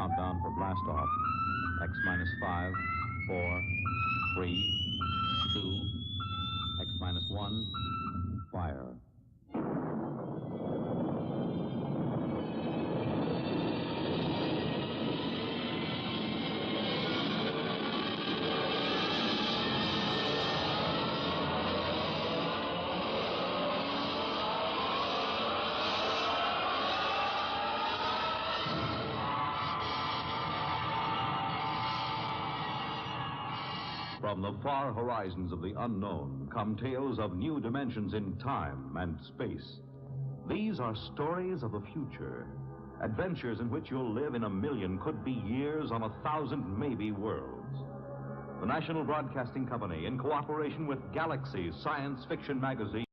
countdown for blast off. X minus 5, 4, 3, 2, X minus 1, fire. From the far horizons of the unknown come tales of new dimensions in time and space. These are stories of the future, adventures in which you'll live in a million, could be years, on 1,000 maybe worlds. The National Broadcasting Company, in cooperation with Galaxy Science Fiction Magazine,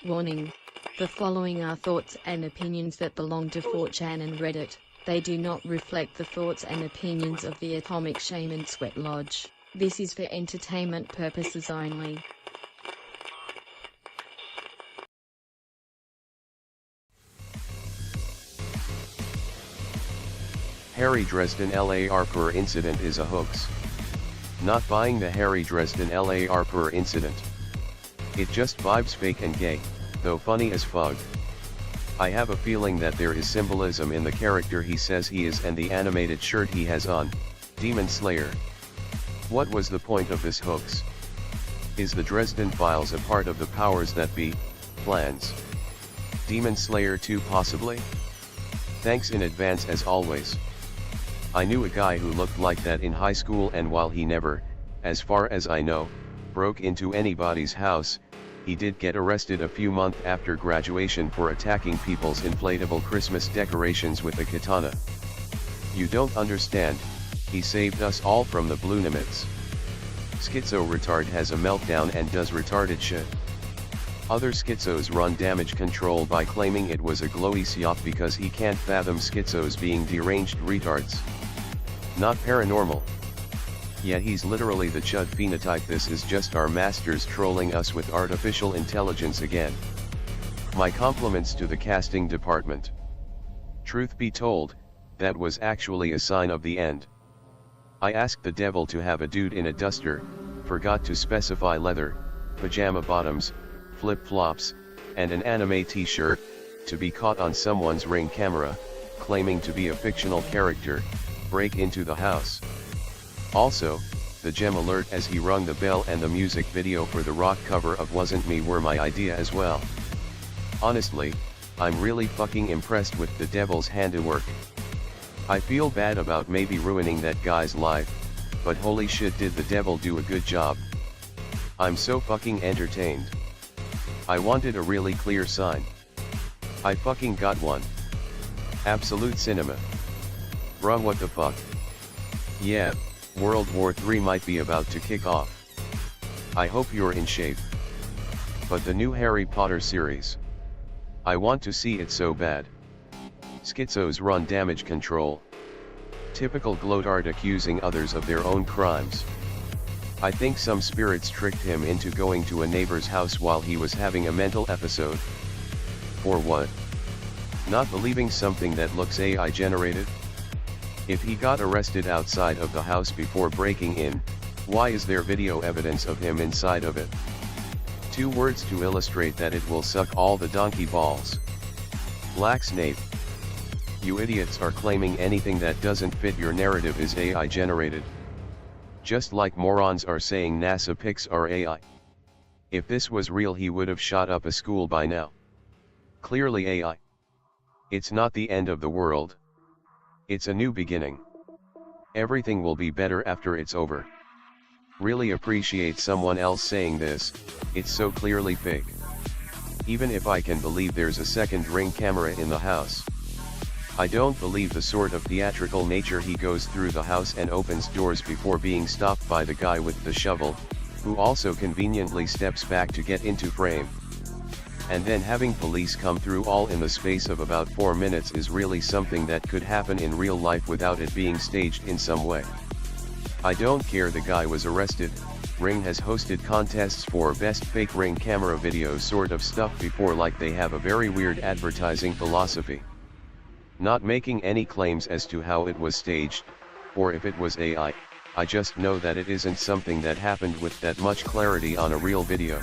Warning. The following are thoughts and opinions that belong to 4chan and Reddit. They do not reflect the thoughts and opinions of the Atomic Shaman Sweat Lodge. This is for entertainment purposes only. Harry Dresden LAR incident is a hoax. Not buying the Harry Dresden LAR incident. It just vibes fake and gay, though funny as fuck. I have a feeling that there is symbolism in the character he says he is and the animated shirt he has on, Demon Slayer. What was the point of this hoax? Is the Dresden Files a part of the powers that be, plans? Demon Slayer 2 possibly? Thanks in advance as always. I knew a guy who looked like that in high school, and while he never, as far as I know, broke into anybody's house, he did get arrested a few months after graduation for attacking people's inflatable Christmas decorations with a katana. You don't understand, he saved us all from the blue nimits. Schizo retard has a meltdown and does retarded shit. Other schizos run damage control by claiming it was a glowy PsyOp because he can't fathom schizos being deranged retards. Not paranormal. Yet he's literally the Chud phenotype. This is just our masters trolling us with artificial intelligence again. My compliments to the casting department. Truth be told, that was actually a sign of the end. I asked the devil to have a dude in a duster, forgot to specify leather, pajama bottoms, flip-flops, and an anime t-shirt, to be caught on someone's Ring camera, claiming to be a fictional character, break into the house. Also, the gem alert as he rung the bell and the music video for the rock cover of Wasn't Me were my idea as well. Honestly, I'm really fucking impressed with the devil's handiwork. I feel bad about maybe ruining that guy's life, but holy shit did the devil do a good job. I'm so fucking entertained. I wanted a really clear sign. I fucking got one. Absolute cinema. Bruh, what the fuck? Yeah. World War III might be about to kick off. I hope you're in shape. But the new Harry Potter series. I want to see it so bad. Schizos run damage control. Typical glotard accusing others of their own crimes. I think some spirits tricked him into going to a neighbor's house while he was having a mental episode. For what? Not believing something that looks AI generated? If he got arrested outside of the house before breaking in, why is there video evidence of him inside of it? 2 words to illustrate that it will suck all the donkey balls. Black Snape. You idiots are claiming anything that doesn't fit your narrative is AI generated. Just like morons are saying NASA pics are AI. If this was real, he would have shot up a school by now. Clearly AI. It's not the end of the world. It's a new beginning. Everything will be better after it's over. Really appreciate someone else saying this, it's so clearly fake. Even if I can believe there's a second Ring camera in the house. I don't believe the sort of theatrical nature he goes through the house and opens doors before being stopped by the guy with the shovel, who also conveniently steps back to get into frame. And then having police come through all in the space of about 4 minutes is really something that could happen in real life without it being staged in some way. I don't care the guy was arrested. Ring has hosted contests for best fake Ring camera video sort of stuff before, like they have a very weird advertising philosophy. Not making any claims as to how it was staged, or if it was AI, I just know that it isn't something that happened with that much clarity on a real video.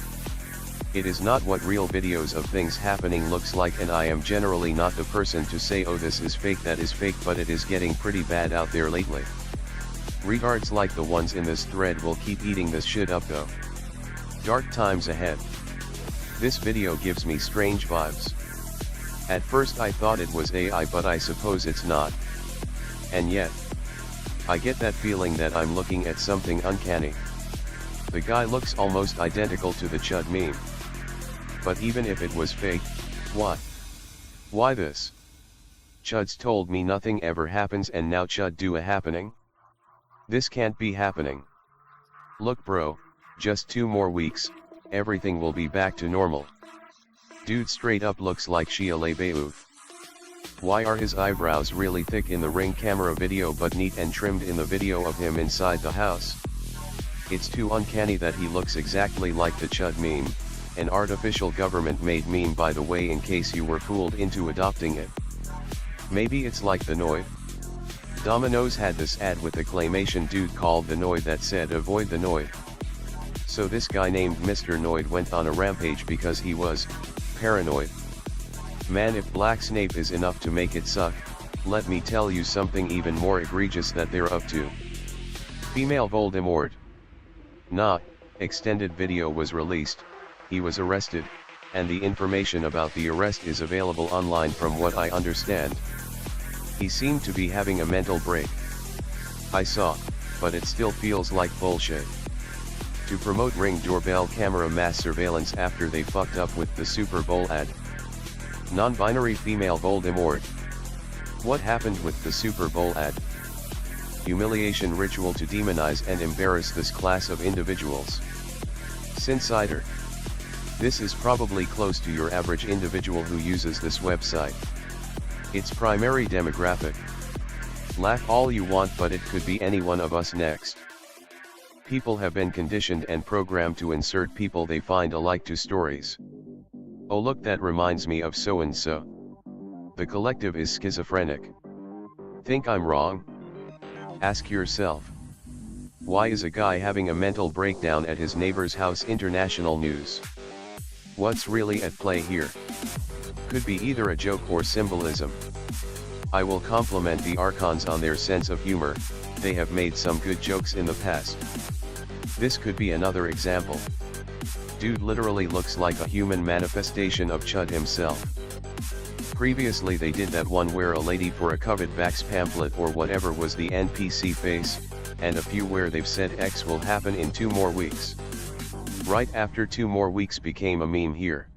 It is not what real videos of things happening looks like, and I am generally not the person to say, oh, this is fake, that is fake, but it is getting pretty bad out there lately. Retards like the ones in this thread will keep eating this shit up though. Dark times ahead. This video gives me strange vibes. At first I thought it was AI, but I suppose it's not. And yet, I get that feeling that I'm looking at something uncanny. The guy looks almost identical to the Chud meme. But even if it was fake, why? Why this? Chuds told me nothing ever happens, and now Chud do a happening? This can't be happening. Look bro, just 2 more weeks, everything will be back to normal. Dude straight up looks like Shia LaBeouf. Why are his eyebrows really thick in the Ring camera video but neat and trimmed in the video of him inside the house? It's too uncanny that he looks exactly like the Chud meme, an artificial government-made meme by the way, in case you were fooled into adopting it. Maybe it's like the Noid. Domino's had this ad with a claymation dude called the Noid that said avoid the Noid. So this guy named Mr. Noid went on a rampage because he was paranoid. Man, if Black Snape is enough to make it suck, let me tell you something even more egregious that they're up to. Female Voldemort. Nah, extended video was released, he was arrested, and the information about the arrest is available online from what I understand. He seemed to be having a mental break. I saw, but it still feels like bullshit. To promote Ring doorbell camera mass surveillance after they fucked up with the Super Bowl ad. Non-binary female Voldemort. What happened with the Super Bowl ad? Humiliation ritual to demonize and embarrass this class of individuals. Sinsider. This is probably close to your average individual who uses this website. Its primary demographic. Laugh all you want, but it could be any one of us next. People have been conditioned and programmed to insert people they find alike to stories. Oh look, that reminds me of so-and-so. The collective is schizophrenic. Think I'm wrong? Ask yourself. Why is a guy having a mental breakdown at his neighbor's house international news? What's really at play here? Could be either a joke or symbolism. I will compliment the Archons on their sense of humor, they have made some good jokes in the past. This could be another example. Dude literally looks like a human manifestation of Chud himself. Previously they did that one where a lady for a covered Vax pamphlet or whatever was the NPC face, and a few where they've said X will happen in 2 more weeks. Right after 2 more weeks became a meme here.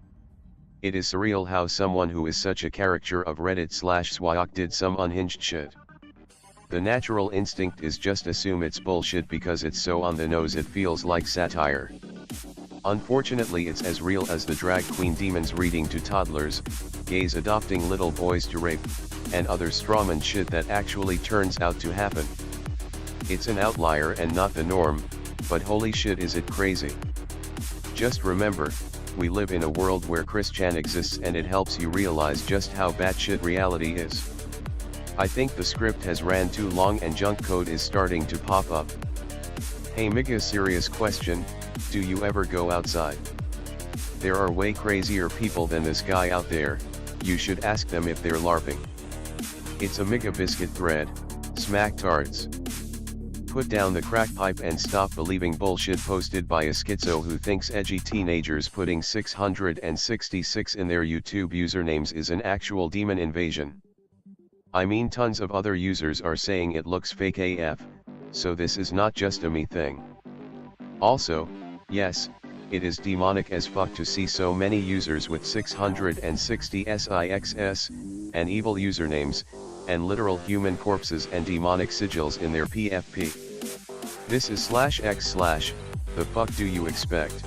It is surreal how someone who is such a caricature of Reddit/Swayok did some unhinged shit. The natural instinct is just assume it's bullshit because it's so on the nose it feels like satire. Unfortunately it's as real as the drag queen demons reading to toddlers, gays adopting little boys to rape, and other strawman shit that actually turns out to happen. It's an outlier and not the norm, but holy shit is it crazy. Just remember, we live in a world where Christian exists, and it helps you realize just how batshit reality is. I think the script has ran too long and junk code is starting to pop up. Hey mega serious question, do you ever go outside? There are way crazier people than this guy out there, you should ask them if they're LARPing. It's a mega biscuit thread, smacktards. Put down the crack pipe and stop believing bullshit posted by a schizo who thinks edgy teenagers putting 666 in their YouTube usernames is an actual demon invasion. I mean, tons of other users are saying it looks fake AF, so this is not just a me thing. Also, yes, it is demonic as fuck to see so many users with 660 SIXS, and evil usernames, and literal human corpses and demonic sigils in their PFP. This is /x/ the fuck do you expect?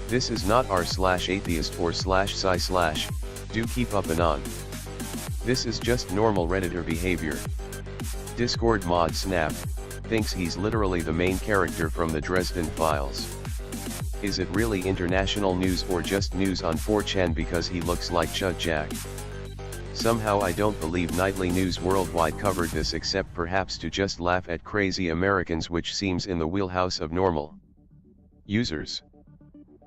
This is not r/atheist or /sci/ do keep up and on. This is just normal Redditor behavior. Discord mod Snap thinks he's literally the main character from the Dresden Files. Is it really international news or just news on 4chan because he looks like Chud Jack? Somehow I don't believe nightly news worldwide covered this except perhaps to just laugh at crazy Americans, which seems in the wheelhouse of normal users.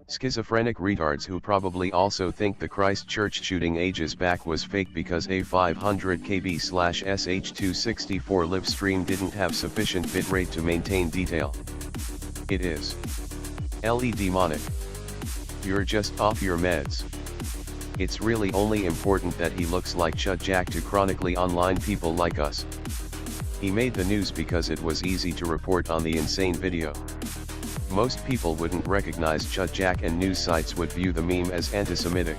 Schizophrenic retards who probably also think the Christchurch shooting ages back was fake because a 500 KB/SH264 live stream didn't have sufficient bitrate to maintain detail. It is demonic. You're just off your meds. It's really only important that he looks like Chud Jack to chronically online people like us. He made the news because it was easy to report on the insane video. Most people wouldn't recognize Chud Jack and news sites would view the meme as anti-Semitic.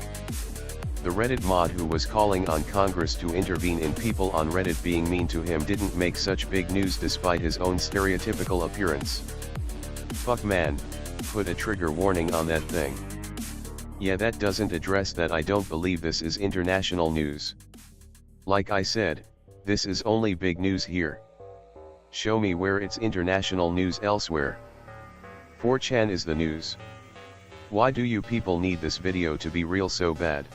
The Reddit mod who was calling on Congress to intervene in people on Reddit being mean to him didn't make such big news despite his own stereotypical appearance. Fuck man, put a trigger warning on that thing. Yeah, that doesn't address that. I don't believe this is international news. Like I said, this is only big news here. Show me where it's international news elsewhere. 4chan is the news. Why do you people need this video to be real so bad?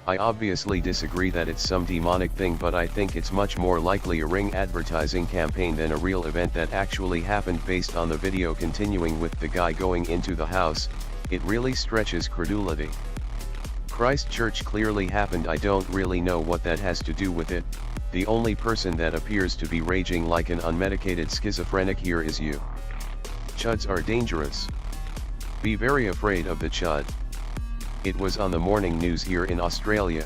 I obviously disagree that it's some demonic thing, but I think it's much more likely a ring advertising campaign than a real event that actually happened based on the video. Continuing with the guy going into the house, it really stretches credulity. Christchurch clearly happened. I don't really know what that has to do with it. The only person that appears to be raging like an unmedicated schizophrenic here is you. Chuds are dangerous. Be very afraid of the chud. It was on the morning news here in Australia.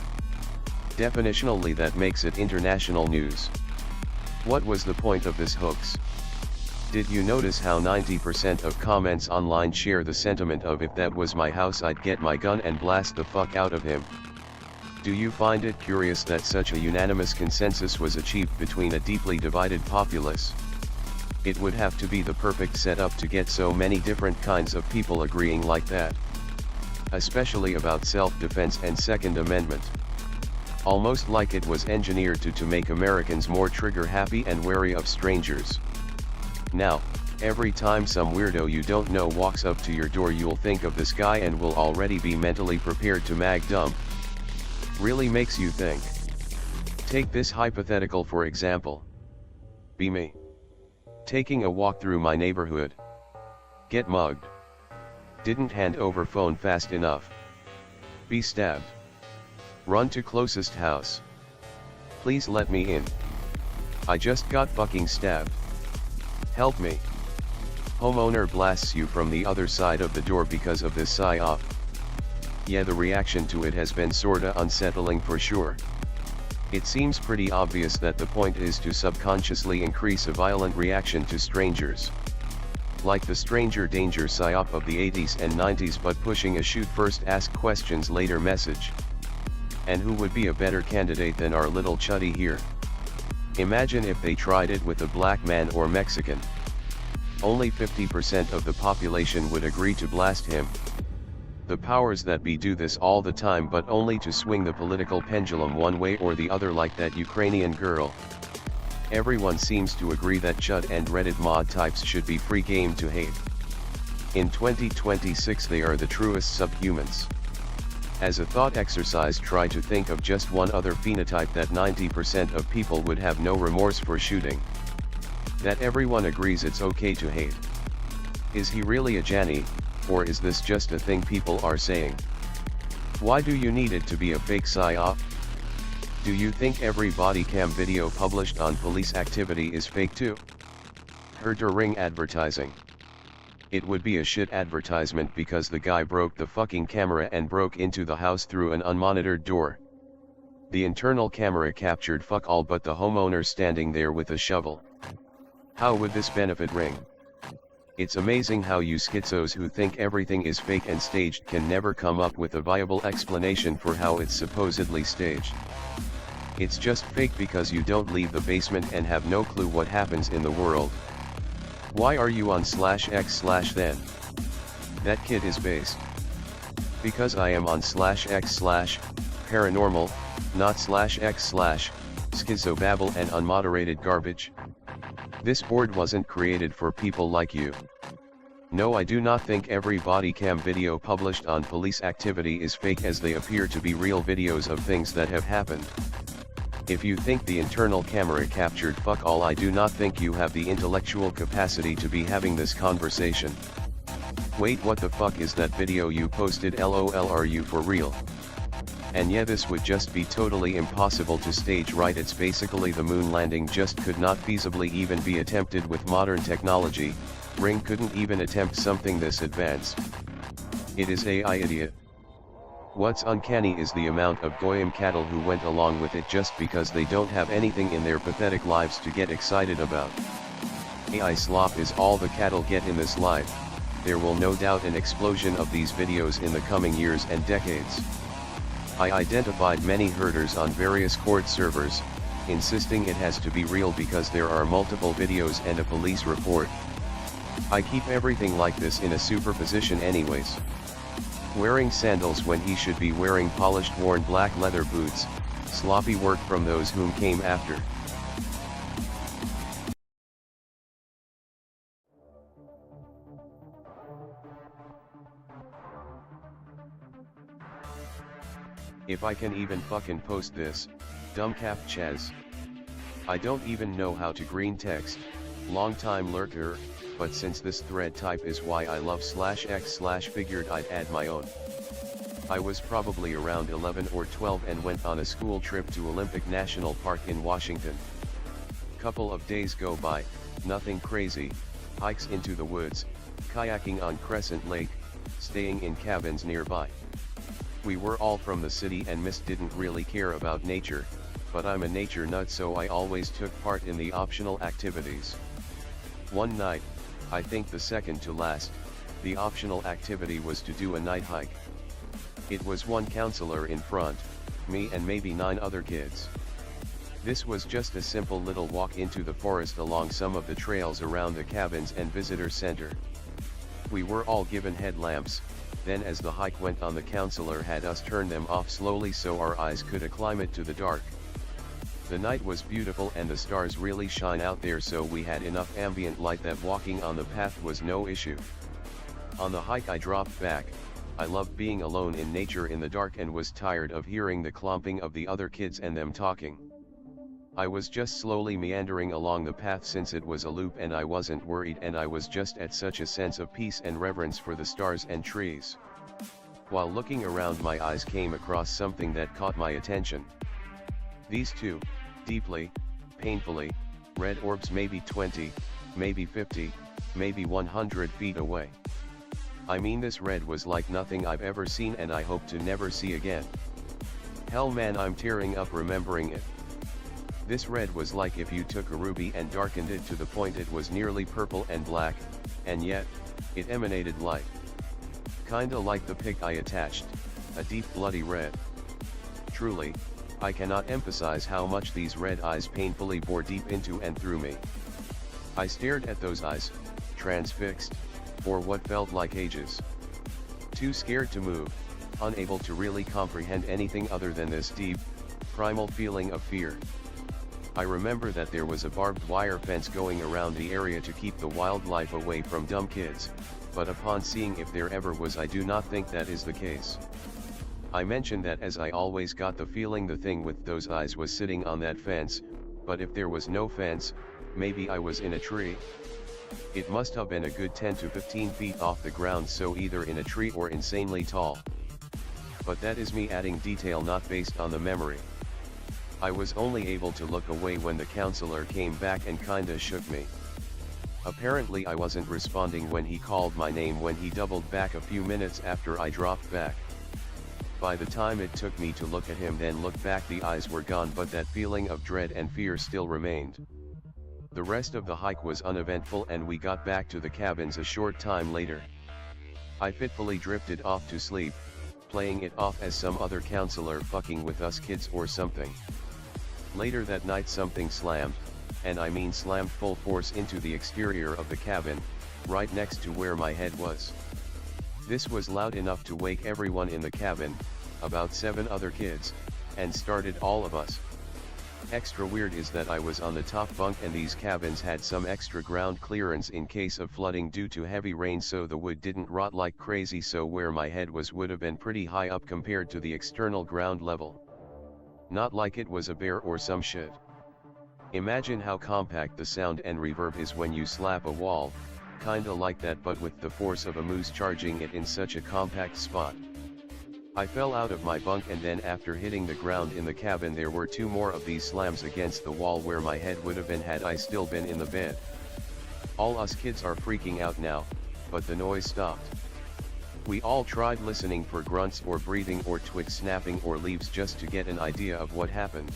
Definitionally that makes it international news. What was the point of this hoax? Did you notice how 90% of comments online share the sentiment of if that was my house I'd get my gun and blast the fuck out of him? Do you find it curious that such a unanimous consensus was achieved between a deeply divided populace? It would have to be the perfect setup to get so many different kinds of people agreeing like that. Especially about self-defense and Second Amendment. Almost like it was engineered to make Americans more trigger-happy and wary of strangers. Now, every time some weirdo you don't know walks up to your door, you'll think of this guy and will already be mentally prepared to mag dump. Really makes you think. Take this hypothetical for example. Be me. Taking a walk through my neighborhood. Get mugged. Didn't hand over phone fast enough. Be stabbed. Run to closest house. Please let me in. I just got fucking stabbed. Help me. Homeowner blasts you from the other side of the door because of this PsyOp. Yeah, the reaction to it has been sorta unsettling for sure. It seems pretty obvious that the point is to subconsciously increase a violent reaction to strangers. Like the stranger danger PsyOp of the 80s and 90s, but pushing a shoot first ask questions later message. And who would be a better candidate than our little chuddy here? Imagine if they tried it with a black man or Mexican. Only 50% of the population would agree to blast him. The powers that be do this all the time, but only to swing the political pendulum one way or the other, like that Ukrainian girl. Everyone seems to agree that Chud and Reddit mod types should be free game to hate. In 2026 they are the truest subhumans. As a thought exercise, try to think of just one other phenotype that 90% of people would have no remorse for shooting. That everyone agrees it's okay to hate. Is he really a Janny, or is this just a thing people are saying? Why do you need it to be a fake PsyOp? Do you think every body cam video published on police activity is fake too? Heard or ring advertising? It would be a shit advertisement because the guy broke the fucking camera and broke into the house through an unmonitored door. The internal camera captured fuck all but the homeowner standing there with a shovel. How would this benefit ring? It's amazing how you schizos who think everything is fake and staged can never come up with a viable explanation for how it's supposedly staged. It's just fake because you don't leave the basement and have no clue what happens in the world. Why are you on /x/then? That kid is based. Because I am on /x/paranormal, not /x/schizobabble and unmoderated garbage. This board wasn't created for people like you. No, I do not think every body cam video published on police activity is fake, as they appear to be real videos of things that have happened. If you think the internal camera captured fuck all, I do not think you have the intellectual capacity to be having this conversation. Wait, what the fuck is that video you posted? LOL, are you for real? And yeah, this would just be totally impossible to stage, right? It's basically the moon landing just could not feasibly even be attempted with modern technology. Ring couldn't even attempt something this advanced. It is AI, idiot. What's uncanny is the amount of Goyim cattle who went along with it just because they don't have anything in their pathetic lives to get excited about. AI slop is all the cattle get in this life. There will no doubt an explosion of these videos in the coming years and decades. I identified many herders on various court servers, insisting it has to be real because there are multiple videos and a police report. I keep everything like this in a superposition anyways. Wearing sandals when he should be wearing polished worn black leather boots, sloppy work from those whom came after. If I can even fucking post this, dumb cap Chaz. I don't even know how to green text, long time lurker, but since this thread type is why I love /x/ figured I'd add my own. I was probably around 11 or 12 and went on a school trip to Olympic National Park in Washington. Couple of days go by, nothing crazy, hikes into the woods, kayaking on Crescent Lake, staying in cabins nearby. We were all from the city and Miss didn't really care about nature, but I'm a nature nut, so I always took part in the optional activities. One night, I think the second to last, the optional activity was to do a night hike. It was one counselor in front, me and maybe 9 other kids. This was just a simple little walk into the forest along some of the trails around the cabins and visitor center. We were all given headlamps, then as the hike went on the counselor had us turn them off slowly so our eyes could acclimate to the dark. The night was beautiful and the stars really shine out there, so we had enough ambient light that walking on the path was no issue. On the hike I dropped back. I loved being alone in nature in the dark and was tired of hearing the clomping of the other kids and them talking. I was just slowly meandering along the path since it was a loop and I wasn't worried, and I was just at such a sense of peace and reverence for the stars and trees. While looking around, my eyes came across something that caught my attention. These two, deeply, painfully, red orbs maybe 20, maybe 50, maybe 100 feet away. I mean, this red was like nothing I've ever seen and I hope to never see again. Hell man, I'm tearing up remembering it. This red was like if you took a ruby and darkened it to the point it was nearly purple and black, and yet, it emanated light. Kinda like the pic I attached, a deep bloody red. Truly, I cannot emphasize how much these red eyes painfully bore deep into and through me. I stared at those eyes, transfixed, for what felt like ages. Too scared to move, unable to really comprehend anything other than this deep, primal feeling of fear. I remember that there was a barbed wire fence going around the area to keep the wildlife away from dumb kids, but upon seeing if there ever was, I do not think that is the case. I mentioned that as I always got the feeling the thing with those eyes was sitting on that fence, but if there was no fence, maybe I was in a tree. It must have been a good 10 to 15 feet off the ground, so either in a tree or insanely tall. But that is me adding detail not based on the memory. I was only able to look away when the counselor came back and kinda shook me. Apparently I wasn't responding when he called my name when he doubled back a few minutes after I dropped back. By the time it took me to look at him then look back, the eyes were gone, but that feeling of dread and fear still remained. The rest of the hike was uneventful and we got back to the cabins a short time later. I fitfully drifted off to sleep, playing it off as some other counselor fucking with us kids or something. Later that night something slammed, and I mean slammed full force into the exterior of the cabin, right next to where my head was. This was loud enough to wake everyone in the cabin, about 7 other kids, and started all of us. Extra weird is that I was on the top bunk and these cabins had some extra ground clearance in case of flooding due to heavy rain, so the wood didn't rot like crazy, so where my head was would have been pretty high up compared to the external ground level. Not like it was a bear or some shit. Imagine how compact the sound and reverb is when you slap a wall, kinda like that but with the force of a moose charging it in such a compact spot. I fell out of my bunk and then after hitting the ground in the cabin there were 2 more of these slams against the wall where my head would have been had I still been in the bed. All us kids are freaking out now, but the noise stopped. We all tried listening for grunts or breathing or twig snapping or leaves just to get an idea of what happened.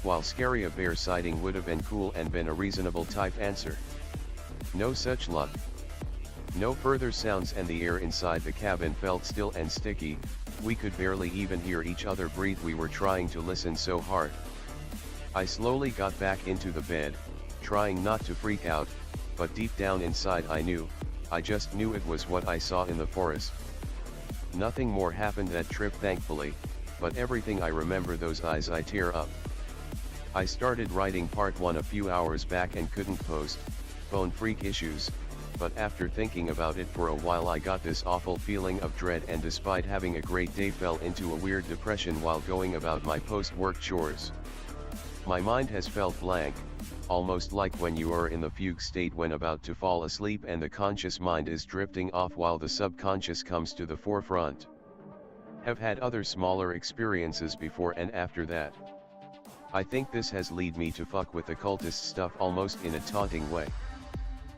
While scary, a bear sighting would have been cool and been a reasonable type answer. No such luck. No further sounds and the air inside the cabin felt still and sticky, we could barely even hear each other breathe, we were trying to listen so hard. I slowly got back into the bed, trying not to freak out, but deep down inside I just knew it was what I saw in the forest. Nothing more happened that trip thankfully, but everything I remember those eyes I tear up. I started writing part 1 a few hours back and couldn't post, phone freak issues. But after thinking about it for a while I got this awful feeling of dread and despite having a great day fell into a weird depression while going about my post-work chores. My mind has felt blank, almost like when you are in the fugue state when about to fall asleep and the conscious mind is drifting off while the subconscious comes to the forefront. Have had other smaller experiences before and after that. I think this has led me to fuck with occultist stuff almost in a taunting way.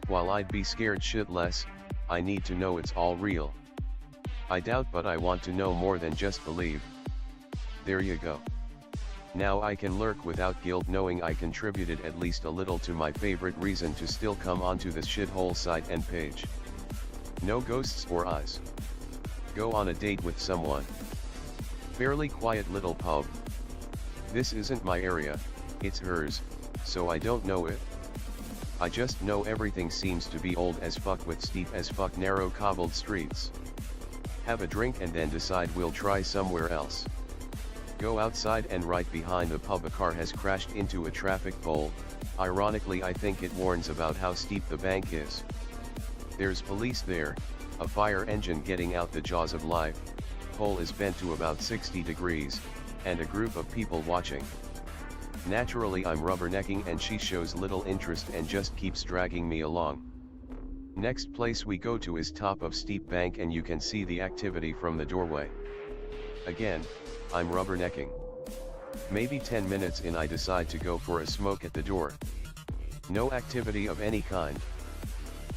While I'd be scared shitless, I need to know it's all real. I doubt but I want to know more than just believe. There you go. Now I can lurk without guilt knowing I contributed at least a little to my favorite reason to still come onto this shithole site and page. No ghosts or eyes. Go on a date with someone. Fairly quiet little pub. This isn't my area, it's hers, so I don't know it. I just know everything seems to be old as fuck with steep as fuck narrow cobbled streets. Have a drink and then decide we'll try somewhere else. Go outside and right behind the pub a car has crashed into a traffic pole, ironically I think it warns about how steep the bank is. There's police there, a fire engine getting out the jaws of life, pole is bent to about 60 degrees, and a group of people watching. Naturally I'm rubbernecking and she shows little interest and just keeps dragging me along. Next place we go to is top of steep bank and you can see the activity from the doorway. Again, I'm rubbernecking. Maybe 10 minutes in I decide to go for a smoke at the door. No activity of any kind.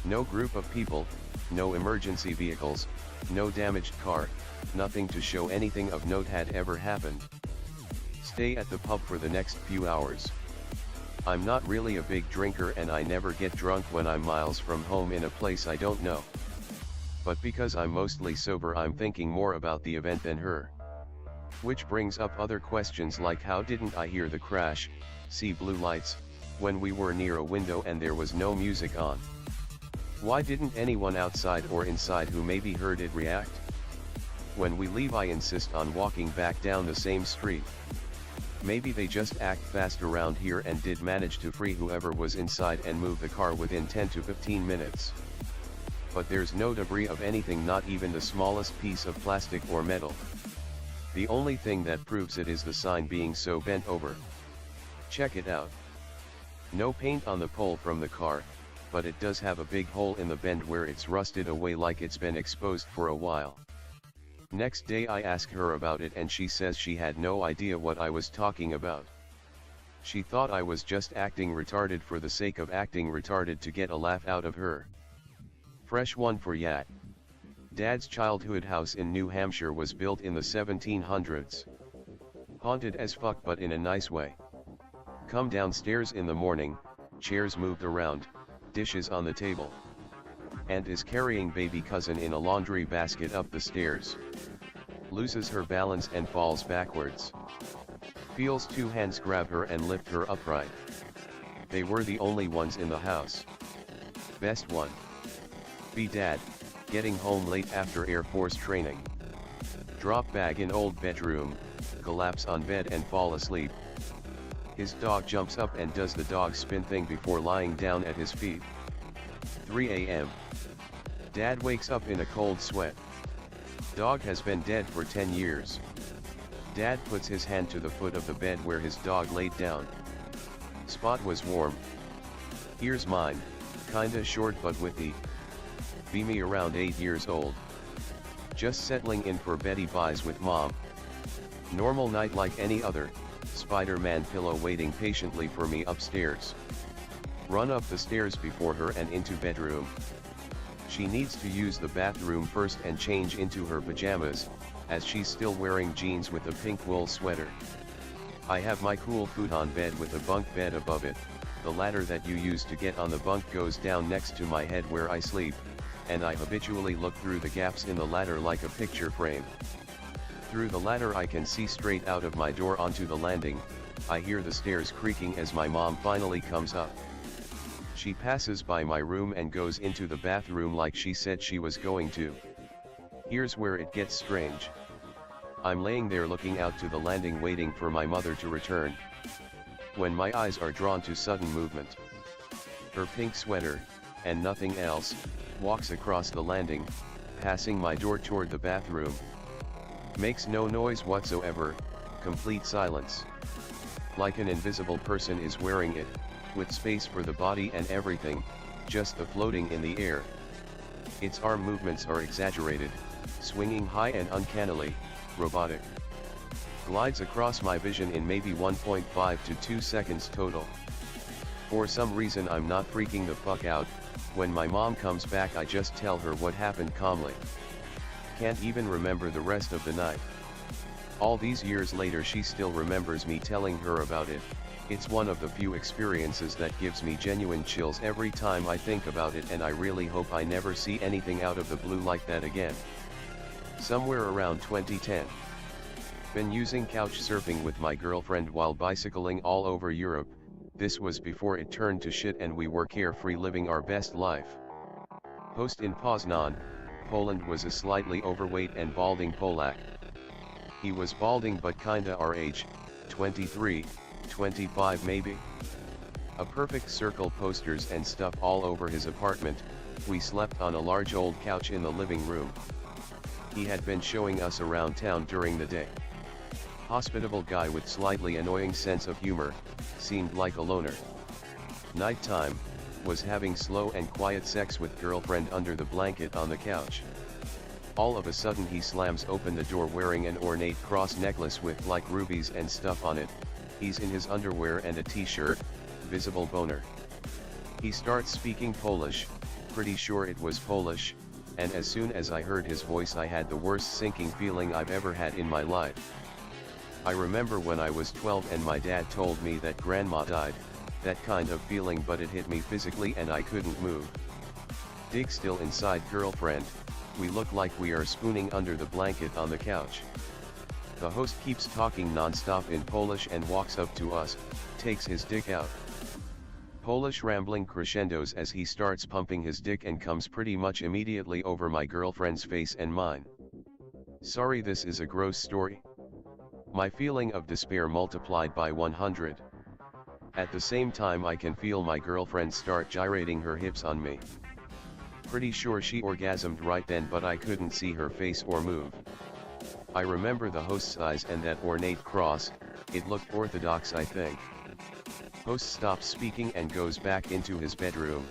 No group of people, no emergency vehicles, no damaged car, nothing to show anything of note had ever happened. Stay at the pub for the next few hours. I'm not really a big drinker and I never get drunk when I'm miles from home in a place I don't know. But because I'm mostly sober I'm thinking more about the event than her. Which brings up other questions like how didn't I hear the crash, see blue lights, when we were near a window and there was no music on? Why didn't anyone outside or inside who maybe heard it react? When we leave I insist on walking back down the same street. Maybe they just act fast around here and did manage to free whoever was inside and move the car within 10 to 15 minutes. But there's no debris of anything, not even the smallest piece of plastic or metal. The only thing that proves it is the sign being so bent over. Check it out. No paint on the pole from the car, but it does have a big hole in the bend where it's rusted away like it's been exposed for a while. Next day I ask her about it and she says she had no idea what I was talking about. She thought I was just acting retarded for the sake of acting retarded to get a laugh out of her. Fresh one for ya. Dad's childhood house in New Hampshire was built in the 1700s. Haunted as fuck but in a nice way. Come downstairs in the morning, chairs moved around, dishes on the table. Aunt is carrying baby cousin in a laundry basket up the stairs. Loses her balance and falls backwards. Feels two hands grab her and lift her upright. They were the only ones in the house. Best one. B. Dad, getting home late after Air Force training. Drop bag in old bedroom, collapse on bed and fall asleep. His dog jumps up and does the dog spin thing before lying down at his feet. 3 a.m. Dad wakes up in a cold sweat. Dog has been dead for 10 years. Dad puts his hand to the foot of the bed where his dog laid down. Spot was warm. Here's mine, kinda short but witty. Be me around 8 years old. Just settling in for Betty Buys with Mom. Normal night like any other, Spider-Man pillow waiting patiently for me upstairs. Run up the stairs before her and into bedroom. She needs to use the bathroom first and change into her pajamas, as she's still wearing jeans with a pink wool sweater. I have my cool futon bed with a bunk bed above it. The ladder that you use to get on the bunk goes down next to my head where I sleep, and I habitually look through the gaps in the ladder like a picture frame. Through the ladder I can see straight out of my door onto the landing. I hear the stairs creaking as my mom finally comes up. She passes by my room and goes into the bathroom like she said she was going to. Here's where it gets strange. I'm laying there looking out to the landing waiting for my mother to return. When my eyes are drawn to sudden movement. Her pink sweater, and nothing else, walks across the landing, passing my door toward the bathroom. Makes no noise whatsoever, complete silence. Like an invisible person is wearing it, with space for the body and everything, just the floating in the air. Its arm movements are exaggerated, swinging high and uncannily, robotic. Glides across my vision in maybe 1.5 to 2 seconds total. For some reason I'm not freaking the fuck out. When my mom comes back I just tell her what happened calmly. Can't even remember the rest of the night. All these years later she still remembers me telling her about it. It's one of the few experiences that gives me genuine chills every time I think about it, and I really hope I never see anything out of the blue like that again. Somewhere around 2010. Been using couch surfing with my girlfriend while bicycling all over Europe. This was before it turned to shit and we were carefree living our best life. Host in Poznan, Poland was a slightly overweight and balding Polak. He was balding but kinda our age, 23, 25 maybe. A perfect circle, posters and stuff all over his apartment. We slept on a large old couch in the living room. He had been showing us around town during the day. Hospitable guy with slightly annoying sense of humor, seemed like a loner. Nighttime, was having slow and quiet sex with girlfriend under the blanket on the couch. All of a sudden he slams open the door wearing an ornate cross necklace with like rubies and stuff on it. He's in his underwear and a t-shirt, visible boner. He starts speaking Polish, pretty sure it was Polish, and as soon as I heard his voice I had the worst sinking feeling I've ever had in my life. I remember when I was 12 and my dad told me that grandma died, that kind of feeling, but it hit me physically and I couldn't move. Dig still inside girlfriend, we look like we are spooning under the blanket on the couch. The host keeps talking non-stop in Polish and walks up to us, takes his dick out. Polish rambling crescendos as he starts pumping his dick and comes pretty much immediately over my girlfriend's face and mine. Sorry, this is a gross story. My feeling of despair multiplied by 100. At the same time I can feel my girlfriend start gyrating her hips on me. Pretty sure she orgasmed right then, but I couldn't see her face or move. I remember the host's eyes and that ornate cross, it looked orthodox I think. Host stops speaking and goes back into his bedroom.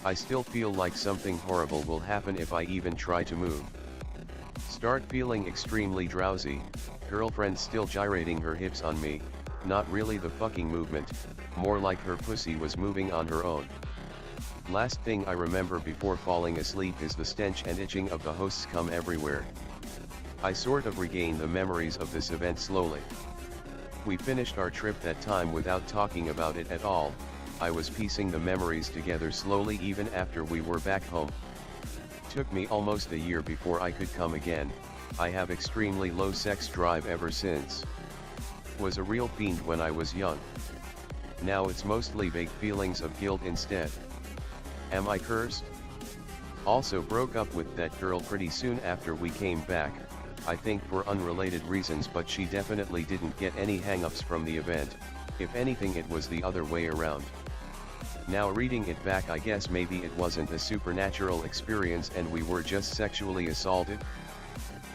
I still feel like something horrible will happen if I even try to move. Start feeling extremely drowsy, girlfriend still gyrating her hips on me, not really the fucking movement, more like her pussy was moving on her own. Last thing I remember before falling asleep is the stench and itching of the host's cum everywhere. I sort of regain the memories of this event slowly. We finished our trip that time without talking about it at all. I was piecing the memories together slowly even after we were back home. Took me almost a year before I could come again. I have extremely low sex drive ever since. Was a real fiend when I was young. Now it's mostly vague feelings of guilt instead. Am I cursed? Also broke up with that girl pretty soon after we came back, I think for unrelated reasons, but she definitely didn't get any hang-ups from the event. If anything, it was the other way around. Now reading it back, I guess maybe it wasn't a supernatural experience and we were just sexually assaulted.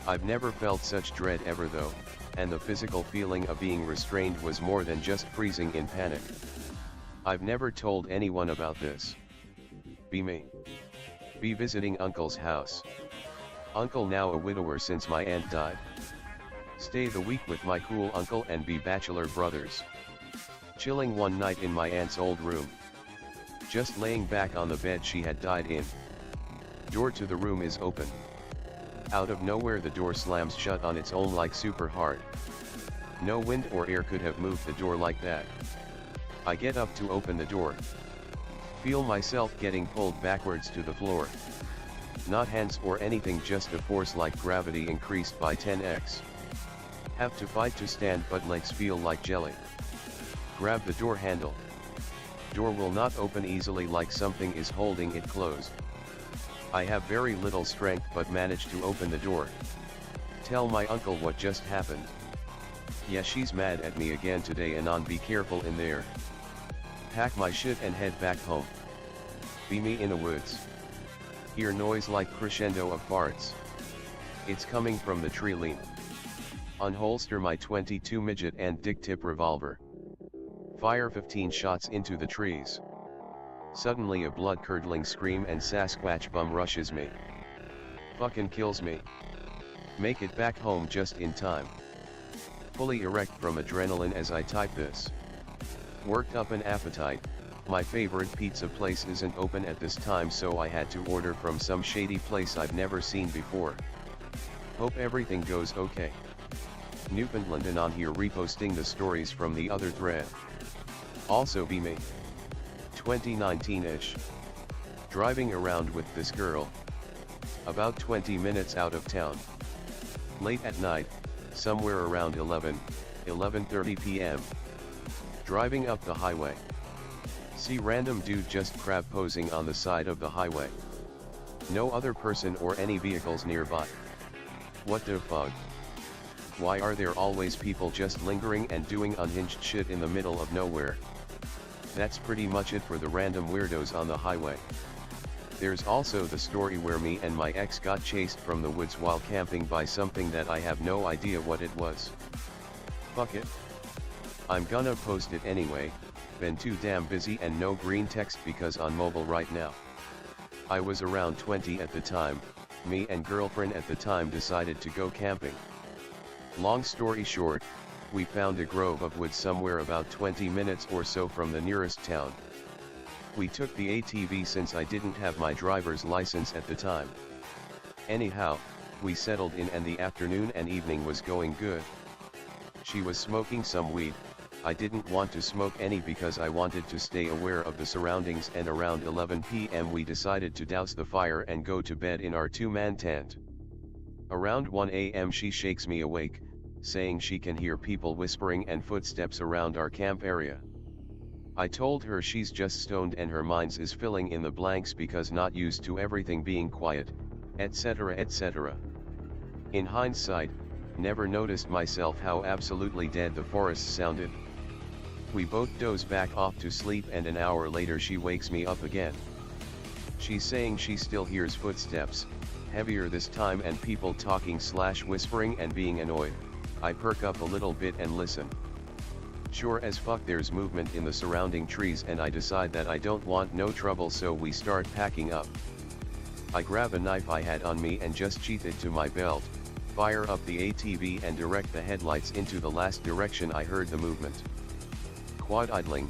I've never felt such dread ever though, and the physical feeling of being restrained was more than just freezing in panic. I've never told anyone about this. Be me. Be visiting uncle's house. Uncle now a widower since my aunt died. Stay the week with my cool uncle and be bachelor brothers. Chilling one night in my aunt's old room. Just laying back on the bed she had died in. Door to the room is open. Out of nowhere the door slams shut on its own like super hard. No wind or air could have moved the door like that. I get up to open the door. Feel myself getting pulled backwards to the floor. Not hands or anything, just a force like gravity increased by 10x. Have to fight to stand but legs feel like jelly. Grab the door handle. Door will not open easily, like something is holding it closed. I have very little strength but manage to open the door. Tell my uncle what just happened. Yeah, she's mad at me again today and be careful in there. Pack my shit and head back home. Be me in the woods. Hear noise like crescendo of farts. It's coming from the tree line. Unholster my .22 midget and dick tip revolver. Fire 15 shots into the trees. Suddenly a blood-curdling scream and Sasquatch bum rushes me. Fucking kills me. Make it back home just in time. Fully erect from adrenaline as I type this. Worked up an appetite. My favorite pizza place isn't open at this time, so I had to order from some shady place I've never seen before. Hope everything goes okay. Newfoundland and on here reposting the stories from the other thread. Also be me. 2019-ish. Driving around with this girl. About 20 minutes out of town. Late at night, somewhere around 11:30 p.m. Driving up the highway. See random dude just crab posing on the side of the highway. No other person or any vehicles nearby. What the fuck? Why are there always people just lingering and doing unhinged shit in the middle of nowhere? That's pretty much it for the random weirdos on the highway. There's also the story where me and my ex got chased from the woods while camping by something that I have no idea what it was. Fuck it. I'm gonna post it anyway. Been too damn busy and no Greentext because on mobile right now. I was around 20 at the time. Me and girlfriend at the time decided to go camping. Long story short, we found a grove of woods somewhere about 20 minutes or so from the nearest town. We took the ATV since I didn't have my driver's license at the time. Anyhow, we settled in and the afternoon and evening was going good. She was smoking some weed. I didn't want to smoke any because I wanted to stay aware of the surroundings, and around 11 p.m. we decided to douse the fire and go to bed in our two-man tent. Around 1 a.m. she shakes me awake, saying she can hear people whispering and footsteps around our camp area. I told her she's just stoned and her mind is filling in the blanks because not used to everything being quiet, etc. etc. In hindsight, never noticed myself how absolutely dead the forest sounded. We both doze back off to sleep and an hour later she wakes me up again. She's saying she still hears footsteps, heavier this time, and people talking / whispering and being annoyed. I perk up a little bit and listen. Sure as fuck there's movement in the surrounding trees and I decide that I don't want no trouble, so we start packing up. I grab a knife I had on me and just sheath it to my belt, fire up the ATV and direct the headlights into the last direction I heard the movement. Quad idling,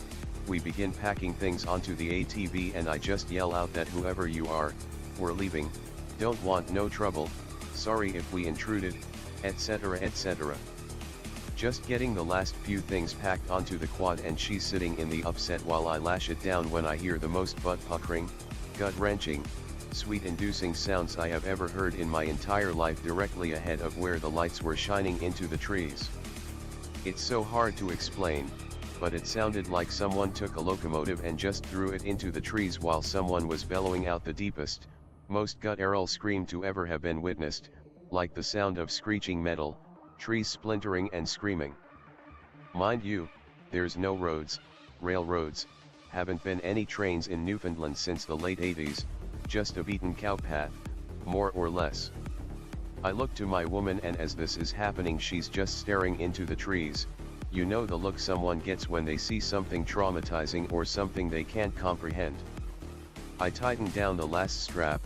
we begin packing things onto the ATV and I just yell out that whoever you are, we're leaving, don't want no trouble, sorry if we intruded, etc. etc. Just getting the last few things packed onto the quad and she's sitting in the upset while I lash it down when I hear the most butt-puckering, gut-wrenching, sweat-inducing sounds I have ever heard in my entire life directly ahead of where the lights were shining into the trees. It's so hard to explain, but it sounded like someone took a locomotive and just threw it into the trees while someone was bellowing out the deepest, most guttural scream to ever have been witnessed, like the sound of screeching metal, trees splintering and screaming. Mind you, there's no roads, railroads, haven't been any trains in Newfoundland since the late 80s, just a beaten cow path, more or less. I look to my woman, and as this is happening she's just staring into the trees. You know the look someone gets when they see something traumatizing or something they can't comprehend. I tighten down the last strap,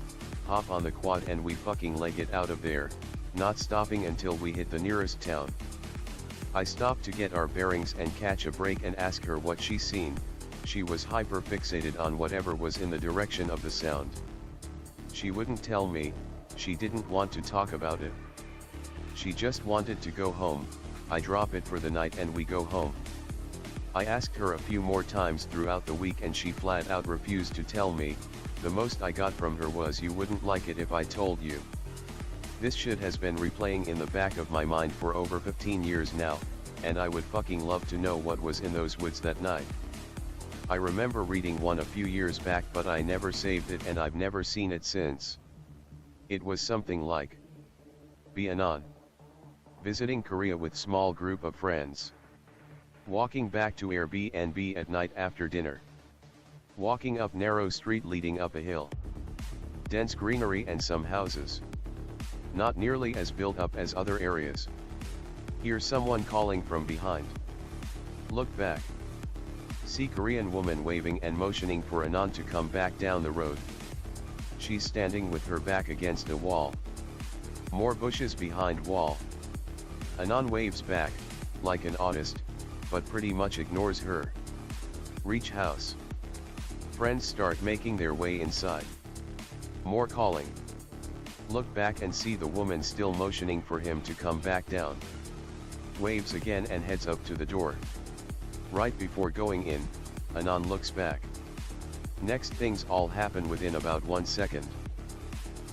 hop on the quad, and we fucking leg it out of there, not stopping until we hit the nearest town. I stop to get our bearings and catch a break and ask her what she's seen. She was hyper fixated on whatever was in the direction of the sound. She wouldn't tell me, she didn't want to talk about it. She just wanted to go home. I drop it for the night and we go home. I asked her a few more times throughout the week and she flat out refused to tell me. The most I got from her was, "You wouldn't like it if I told you." This shit has been replaying in the back of my mind for over 15 years now, and I would fucking love to know what was in those woods that night. I remember reading one a few years back, but I never saved it and I've never seen it since. It was something like, be anon. Visiting Korea with small group of friends. Walking back to Airbnb at night after dinner. Walking up narrow street leading up a hill. Dense greenery and some houses. Not nearly as built up as other areas. Hear someone calling from behind. Look back. See Korean woman waving and motioning for Anon to come back down the road. She's standing with her back against a wall. More bushes behind wall. Anon waves back, like an autist, but pretty much ignores her. Reach house. Friends start making their way inside. More calling. Look back and see the woman still motioning for him to come back down. Waves again and heads up to the door. Right before going in, Anon looks back. Next things all happen within about 1 second.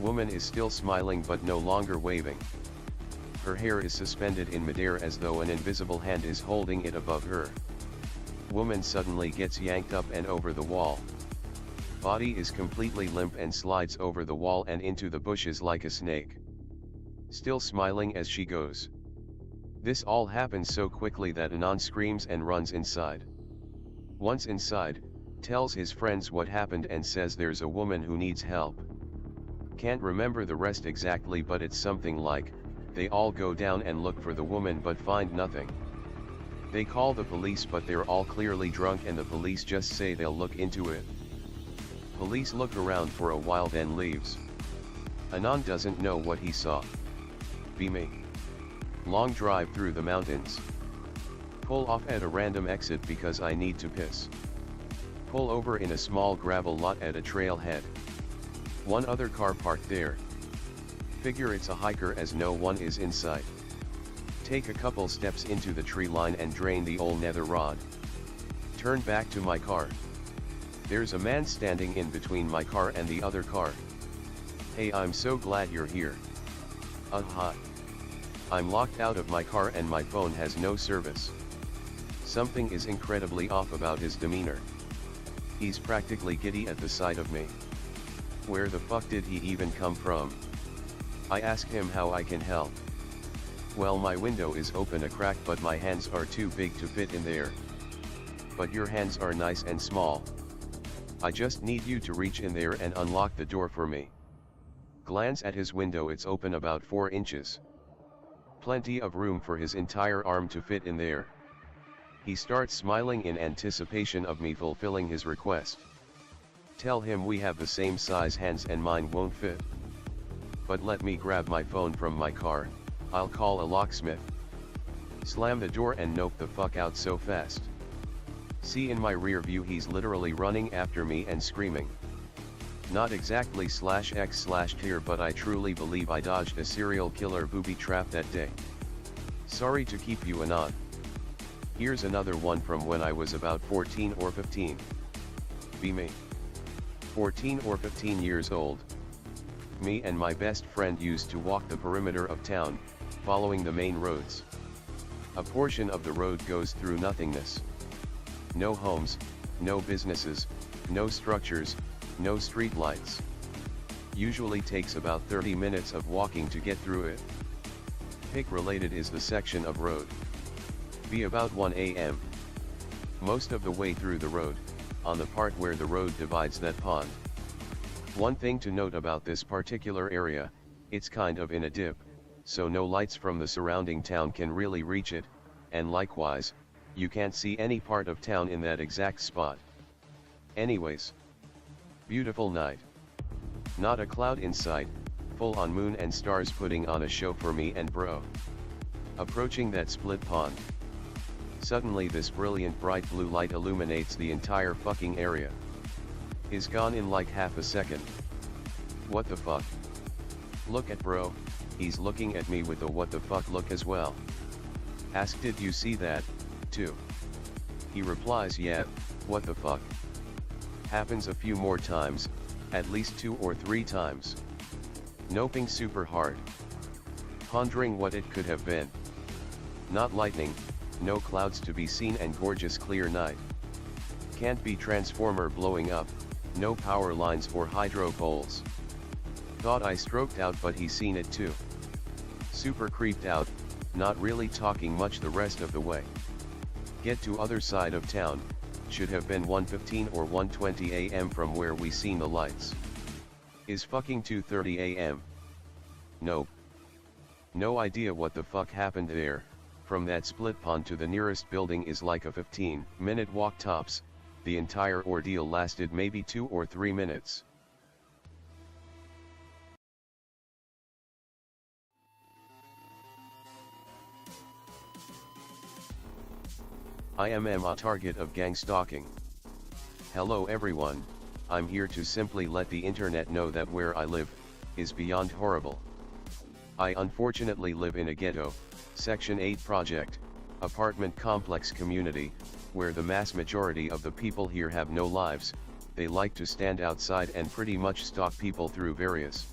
Woman is still smiling but no longer waving. Her hair is suspended in midair as though an invisible hand is holding it above her. Woman suddenly gets yanked up and over the wall. Body is completely limp and slides over the wall and into the bushes like a snake. Still smiling as she goes. This all happens so quickly that Anon screams and runs inside. Once inside, tells his friends what happened and says there's a woman who needs help. Can't remember the rest exactly, but it's something like, they all go down and look for the woman but find nothing. They call the police but they're all clearly drunk and the police just say they'll look into it. Police look around for a while then leaves. Anon doesn't know what he saw. Be me. Long drive through the mountains. Pull off at a random exit because I need to piss. Pull over in a small gravel lot at a trailhead. One other car parked there. Figure it's a hiker as no one is inside. Take a couple steps into the tree line and drain the old nether rod. Turn back to my car. There's a man standing in between my car and the other car. Hey, I'm so glad you're here. Hi. I'm locked out of my car and my phone has no service. Something is incredibly off about his demeanor. He's practically giddy at the sight of me. Where the fuck did he even come from? I ask him how I can help. Well, my window is open a crack but my hands are too big to fit in there. But your hands are nice and small. I just need you to reach in there and unlock the door for me. Glance at his window, it's open about 4 inches. Plenty of room for his entire arm to fit in there. He starts smiling in anticipation of me fulfilling his request. Tell him we have the same size hands and mine won't fit. But let me grab my phone from my car, I'll call a locksmith. Slam the door and nope the fuck out so fast. See in my rear view he's literally running after me and screaming. Not exactly /x/clear, but I truly believe I dodged a serial killer booby trap that day. Sorry to keep you anon. Here's another one from when I was about 14 or 15. Be me. 14 or 15 years old. Me and my best friend used to walk the perimeter of town, following the main roads. A portion of the road goes through nothingness. No homes, no businesses, no structures, no street lights. Usually takes about 30 minutes of walking to get through it. Pick related is the section of road. Be about 1 a.m. Most of the way through the road, on the part where the road divides that pond. One thing to note about this particular area, it's kind of in a dip, so no lights from the surrounding town can really reach it, and likewise, you can't see any part of town in that exact spot. Anyways, beautiful night. Not a cloud in sight, full on moon and stars putting on a show for me and bro. Approaching that split pond. Suddenly this brilliant bright blue light illuminates the entire fucking area. Is gone in like half a second. What the fuck? Look at bro, he's looking at me with a what the fuck look as well. Ask, did you see that, too? He replies, yeah, what the fuck? Happens a few more times, at least 2 or 3 times. Noping super hard. Pondering what it could have been. Not lightning, no clouds to be seen and gorgeous clear night. Can't be transformer blowing up, no power lines or hydro poles. Thought I stroked out but he seen it too. Super creeped out, not really talking much the rest of the way. Get to other side of town, should have been 1:15 or 1:20 a.m. from where we seen the lights. Is fucking 2:30 a.m. Nope. No idea what the fuck happened there. From that split pond to the nearest building is like a 15-minute walk tops. The entire ordeal lasted maybe 2 or 3 minutes. I am a target of gangstalking. Hello everyone, I'm here to simply let the internet know that where I live is beyond horrible. I unfortunately live in a ghetto, Section 8 project, apartment complex community, where the mass majority of the people here have no lives. They like to stand outside and pretty much stalk people through various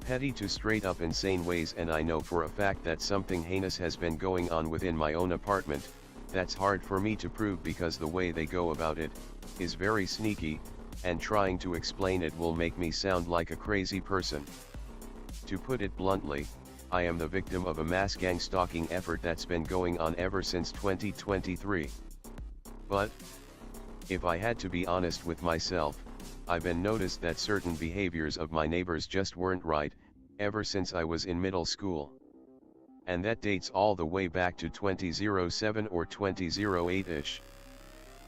petty to straight up insane ways, and I know for a fact that something heinous has been going on within my own apartment. That's hard for me to prove because the way they go about it is very sneaky, and trying to explain it will make me sound like a crazy person. To put it bluntly, I am the victim of a mass gang stalking effort that's been going on ever since 2023. But if I had to be honest with myself, I've been noticed that certain behaviors of my neighbors just weren't right, ever since I was in middle school. And that dates all the way back to 2007 or 2008-ish.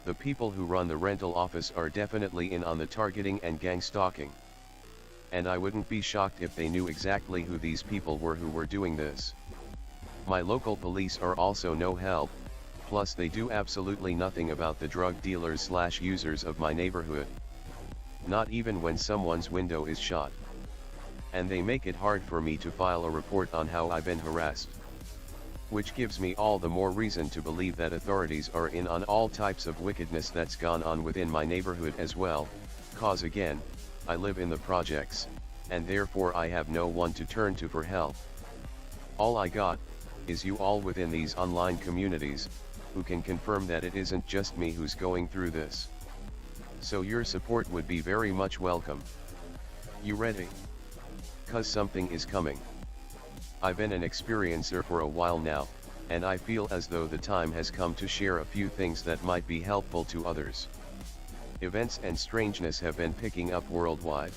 The people who run the rental office are definitely in on the targeting and gang stalking. And I wouldn't be shocked if they knew exactly who these people were who were doing this. My local police are also no help, plus they do absolutely nothing about the drug dealers/users of my neighborhood. Not even when someone's window is shot. And they make it hard for me to file a report on how I've been harassed. Which gives me all the more reason to believe that authorities are in on all types of wickedness that's gone on within my neighborhood as well, cause again, I live in the projects, and therefore I have no one to turn to for help. All I got is you all within these online communities, who can confirm that it isn't just me who's going through this. So your support would be very much welcome. You ready? 'Cause something is coming. I've been an experiencer for a while now, and I feel as though the time has come to share a few things that might be helpful to others. Events and strangeness have been picking up worldwide.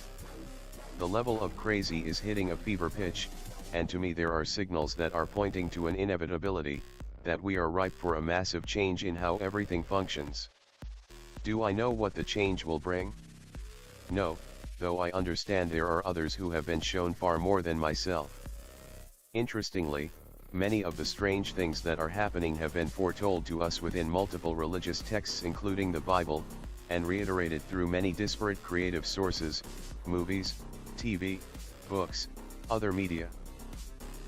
The level of crazy is hitting a fever pitch, and to me there are signals that are pointing to an inevitability, that we are ripe for a massive change in how everything functions. Do I know what the change will bring? No, though I understand there are others who have been shown far more than myself. Interestingly, many of the strange things that are happening have been foretold to us within multiple religious texts including the Bible, and reiterated through many disparate creative sources, movies, TV, books, other media.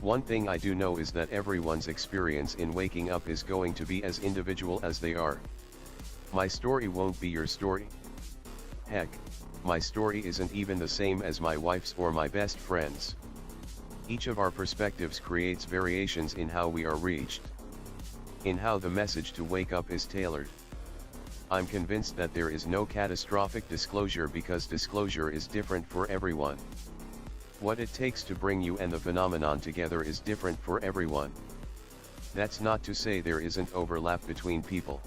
One thing I do know is that everyone's experience in waking up is going to be as individual as they are. My story won't be your story. Heck, my story isn't even the same as my wife's or my best friend's. Each of our perspectives creates variations in how we are reached. in how the message to wake up is tailored. I'm convinced that there is no catastrophic disclosure because disclosure is different for everyone. What it takes to bring you and the phenomenon together is different for everyone. That's not to say there isn't overlap between people.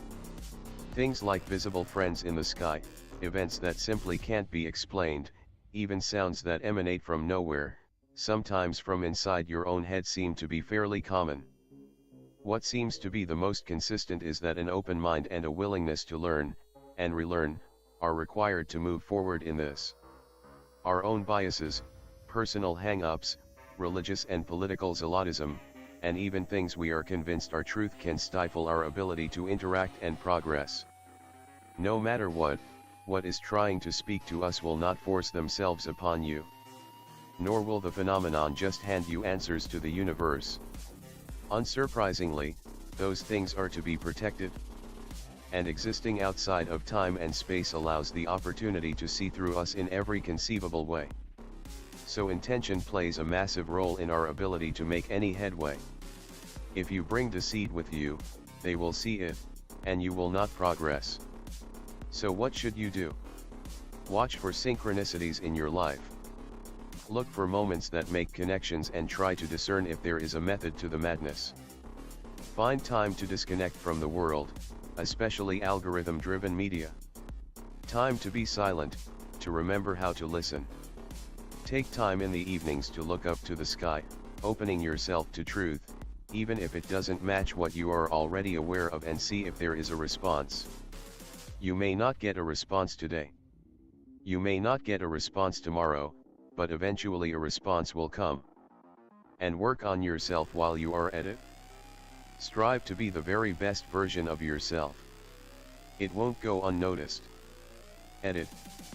Things like visible friends in the sky, events that simply can't be explained, even sounds that emanate from nowhere, sometimes from inside your own head, seem to be fairly common. What seems to be the most consistent is that an open mind and a willingness to learn, and relearn, are required to move forward in this. Our own biases, personal hang-ups, religious and political zealotism, and even things we are convinced are truth can stifle our ability to interact and progress. No matter what is trying to speak to us will not force themselves upon you. Nor will the phenomenon just hand you answers to the universe. Unsurprisingly, those things are to be protected. And existing outside of time and space allows the opportunity to see through us in every conceivable way. So intention plays a massive role in our ability to make any headway. If you bring deceit with you, they will see it, and you will not progress. So what should you do? Watch for synchronicities in your life. Look for moments that make connections and try to discern if there is a method to the madness. Find time to disconnect from the world, especially algorithm-driven media. Time to be silent, to remember how to listen. Take time in the evenings to look up to the sky, opening yourself to truth, even if it doesn't match what you are already aware of, and see if there is a response. You may not get a response today. You may not get a response tomorrow, but eventually a response will come. And work on yourself while you are at it. Strive to be the very best version of yourself. It won't go unnoticed. Edit.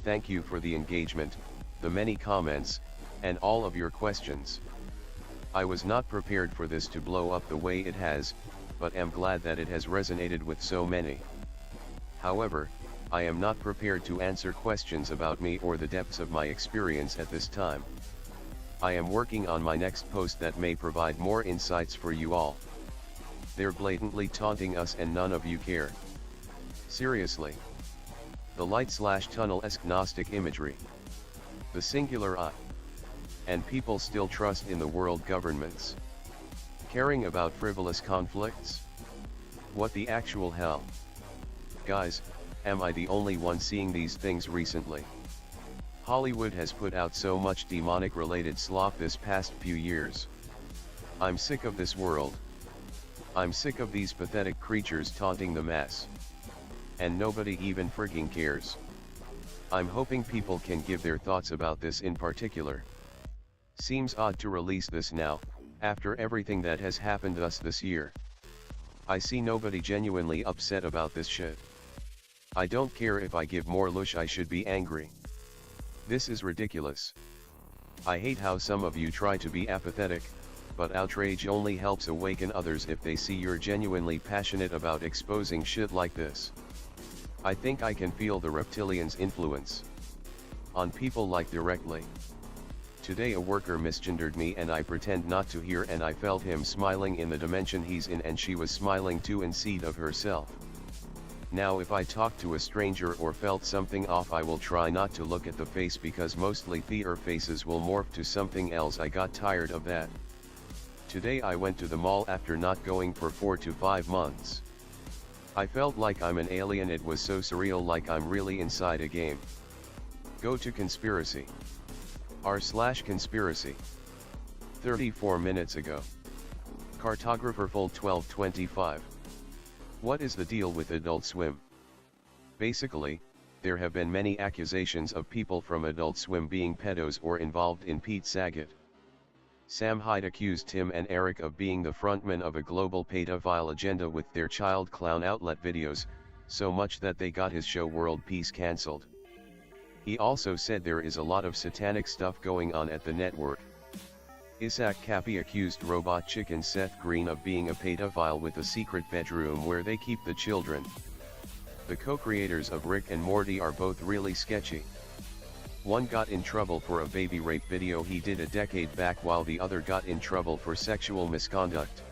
Thank you for the engagement, the many comments, and all of your questions. I was not prepared for this to blow up the way it has, but am glad that it has resonated with so many. However, I am not prepared to answer questions about me or the depths of my experience at this time. I am working on my next post that may provide more insights for you all. They're blatantly taunting us and none of you care. Seriously. The light/tunnel-esque Gnostic imagery. The singular eye. And people still trust in the world governments. Caring about frivolous conflicts? What the actual hell? Guys, am I the only one seeing these things recently? Hollywood has put out so much demonic-related slop this past few years. I'm sick of this world. I'm sick of these pathetic creatures taunting the mass. And nobody even frigging cares. I'm hoping people can give their thoughts about this in particular. Seems odd to release this now, after everything that has happened to us this year. I see nobody genuinely upset about this shit. I don't care if I give more lush, I should be angry. This is ridiculous. I hate how some of you try to be apathetic, but outrage only helps awaken others if they see you're genuinely passionate about exposing shit like this. I think I can feel the reptilian's influence on people like directly. Today a worker misgendered me and I pretend not to hear, and I felt him smiling in the dimension he's in and she was smiling too instead of herself. Now if I talk to a stranger or felt something off, I will try not to look at the face because mostly their faces will morph to something else. I got tired of that. Today I went to the mall after not going for 4 to 5 months. I felt like I'm an alien. It was so surreal, like I'm really inside a game. Go to conspiracy. r/conspiracy. 34 minutes ago. Cartographer Full 1225. What is the deal with Adult Swim? Basically, there have been many accusations of people from Adult Swim being pedos or involved in Pete Saget. Sam Hyde accused Tim and Eric of being the frontmen of a global pedophile agenda with their child clown outlet videos, so much that they got his show World Peace cancelled. He also said there is a lot of satanic stuff going on at the network. Isaac Cappy accused Robot Chicken Seth Green of being a pedophile with a secret bedroom where they keep the children. The co-creators of Rick and Morty are both really sketchy. One got in trouble for a baby rape video he did a decade back, while the other got in trouble for sexual misconduct.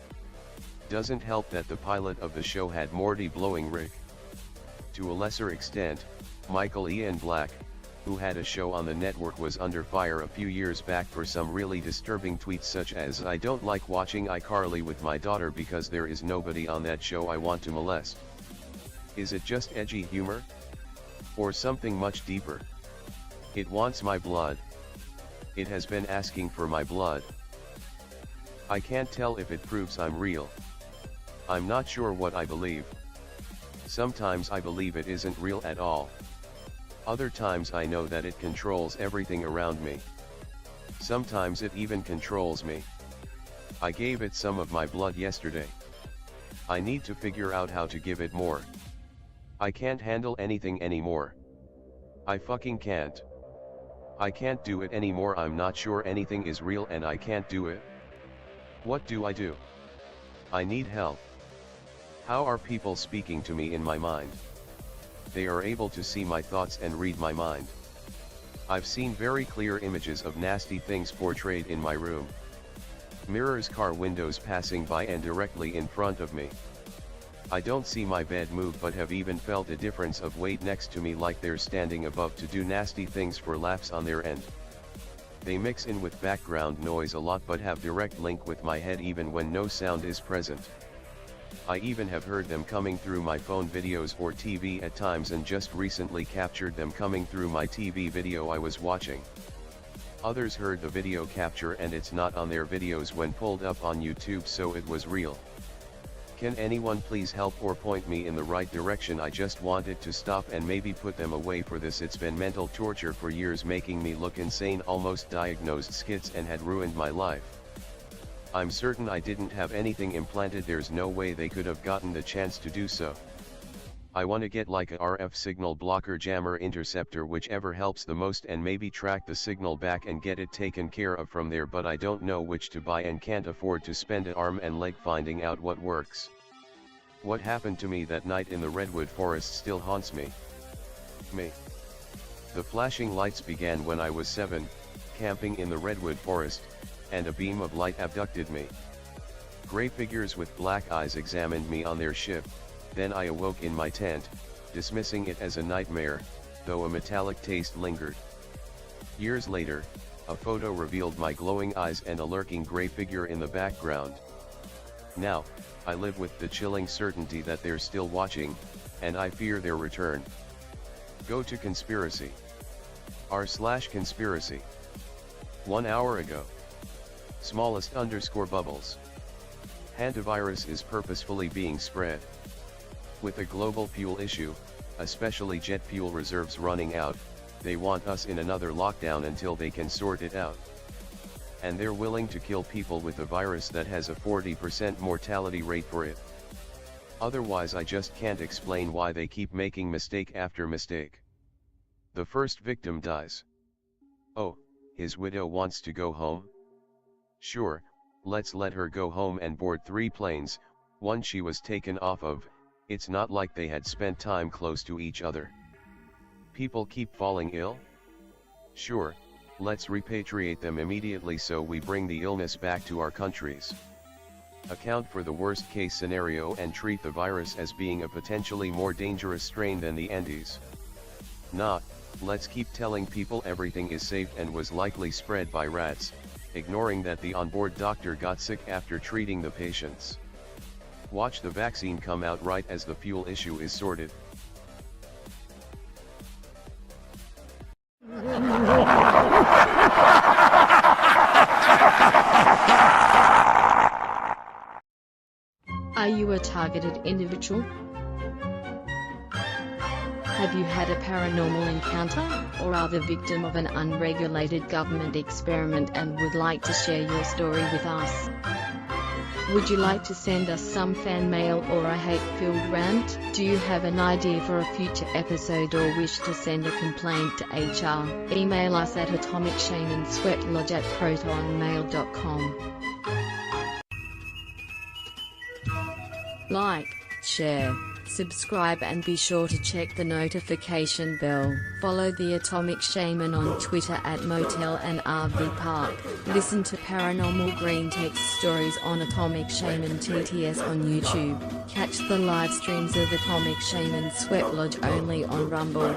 doesn't help that the pilot of the show had Morty blowing Rick. To a lesser extent, Michael Ian Black, who had a show on the network, was under fire a few years back for some really disturbing tweets such as, "I don't like watching iCarly with my daughter because there is nobody on that show I want to molest." Is it just edgy humor? Or something much deeper? It wants my blood. It has been asking for my blood. I can't tell if it proves I'm real. I'm not sure what I believe. Sometimes I believe it isn't real at all. Other times I know that it controls everything around me. Sometimes it even controls me. I gave it some of my blood yesterday. I need to figure out how to give it more. I can't handle anything anymore. I fucking can't. I can't do it anymore. I'm not sure anything is real and I can't do it. What do I do? I need help. How are people speaking to me in my mind? They are able to see my thoughts and read my mind. I've seen very clear images of nasty things portrayed in my room. Mirrors, car windows passing by and directly in front of me. I don't see my bed move but have even felt a difference of weight next to me, like they're standing above to do nasty things for laughs on their end. They mix in with background noise a lot but have direct link with my head even when no sound is present. I even have heard them coming through my phone videos or TV at times, and just recently captured them coming through my TV video I was watching. Others heard the video capture and it's not on their videos when pulled up on YouTube, so it was real. Can anyone please help or point me in the right direction? I just want it to stop and maybe put them away for this. It's been mental torture for years, making me look insane, almost diagnosed schiz, and had ruined my life. I'm certain I didn't have anything implanted. There's no way they could have gotten the chance to do so. I want to get like a RF signal blocker, jammer, interceptor, whichever helps the most, and maybe track the signal back and get it taken care of from there, but I don't know which to buy and can't afford to spend an arm and leg finding out what works. What happened to me that night in the redwood forest still haunts me. The flashing lights began when I was 7, camping in the redwood forest, and a beam of light abducted me. Gray figures with black eyes examined me on their ship. Then I awoke in my tent, dismissing it as a nightmare, though a metallic taste lingered. Years later, a photo revealed my glowing eyes and a lurking gray figure in the background. Now, I live with the chilling certainty that they're still watching, and I fear their return. Go to conspiracy. r/conspiracy. 1 hour ago. Smallest_bubbles. Hantavirus is purposefully being spread. With a global fuel issue, especially jet fuel reserves running out, they want us in another lockdown until they can sort it out. And they're willing to kill people with a virus that has a 40% mortality rate for it. Otherwise I just can't explain why they keep making mistake after mistake. The first victim dies. Oh, his widow wants to go home? Sure, let's let her go home and board 3 planes, one she was taken off of. It's not like they had spent time close to each other. People keep falling ill? Sure, let's repatriate them immediately so we bring the illness back to our countries. Account for the worst case scenario and treat the virus as being a potentially more dangerous strain than the Andes. Nah, let's keep telling people everything is safe and was likely spread by rats, ignoring that the onboard doctor got sick after treating the patients. Watch the vaccine come out right as the fuel issue is sorted. Are you a targeted individual? Have you had a paranormal encounter, or are the victim of an unregulated government experiment and would like to share your story with us? Would you like to send us some fan mail or a hate-filled rant? Do you have an idea for a future episode or wish to send a complaint to HR? Email us at atomicshaneandsweatlodge@protonmail.com. Like, share, Subscribe and be sure to check the notification bell. Follow the Atomic Shaman on Twitter at Motel and RV Park. Listen to Paranormal Greentext stories on Atomic Shaman TTS on YouTube. Catch the live streams of Atomic Shaman Sweat Lodge only on Rumble.